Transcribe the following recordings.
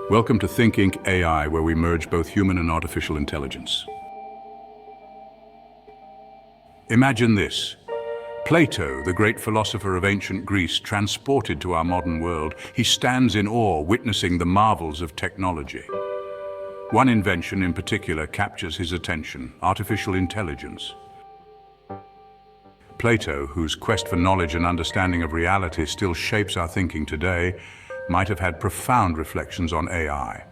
Welcome to Think Inc. AI, where we merge both human and artificial intelligence. Imagine this. Plato, the great philosopher of ancient Greece, transported to our modern world, he stands in awe, witnessing the marvels of technology. One invention in particular captures his attention: artificial intelligence. Plato, whose quest for knowledge and understanding of reality still shapes our thinking today, might have had profound reflections on AI.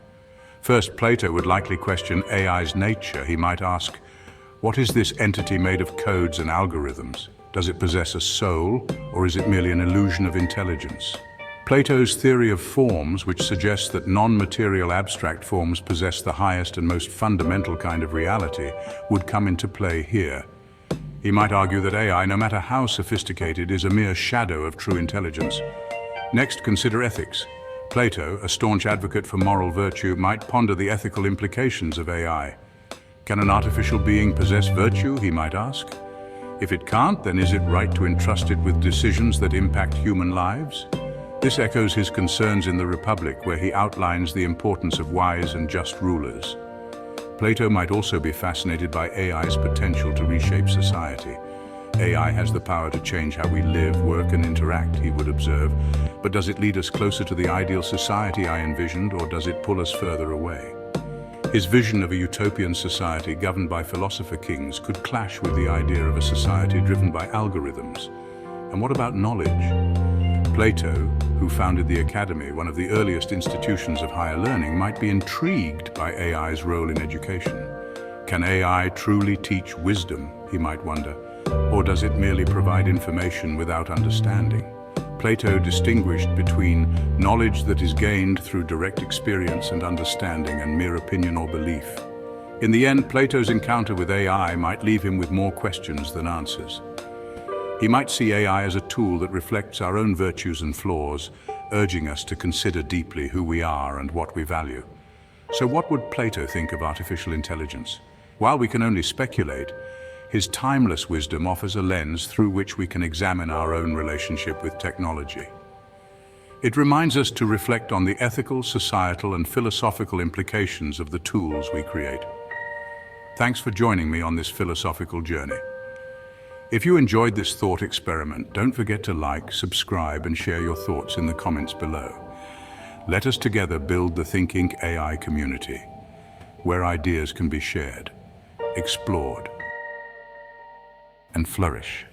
First, Plato would likely question AI's nature. He might ask, what is this entity made of codes and algorithms? Does it possess a soul, or is it merely an illusion of intelligence? Plato's theory of forms, which suggests that non-material abstract forms possess the highest and most fundamental kind of reality, would come into play here. He might argue that AI, no matter how sophisticated, is a mere shadow of true intelligence. Next, consider ethics. Plato, a staunch advocate for moral virtue, might ponder the ethical implications of AI. Can an artificial being possess virtue, he might ask? If it can't, then is it right to entrust it with decisions that impact human lives? This echoes his concerns in the Republic, where he outlines the importance of wise and just rulers. Plato might also be fascinated by AI's potential to reshape society. AI has the power to change how we live, work, and interact, he would observe. But does it lead us closer to the ideal society I envisioned, or does it pull us further away? His vision of a utopian society governed by philosopher kings could clash with the idea of a society driven by algorithms. And what about knowledge? Plato, who founded the Academy, one of the earliest institutions of higher learning, might be intrigued by AI's role in education. Can AI truly teach wisdom, he might wonder, or does it merely provide information without understanding? Plato distinguished between knowledge that is gained through direct experience and understanding and mere opinion or belief. In the end, Plato's encounter with AI might leave him with more questions than answers. He might see AI as a tool that reflects our own virtues and flaws, urging us to consider deeply who we are and what we value. So what would Plato think of artificial intelligence? While we can only speculate, his timeless wisdom offers a lens through which we can examine our own relationship with technology. It reminds us to reflect on the ethical, societal, and philosophical implications of the tools we create. Thanks for joining me on this philosophical journey. If you enjoyed this thought experiment, don't forget to like, subscribe, and share your thoughts in the comments below. Let us together build the Think Inc. AI community, where ideas can be shared, explored, and flourish.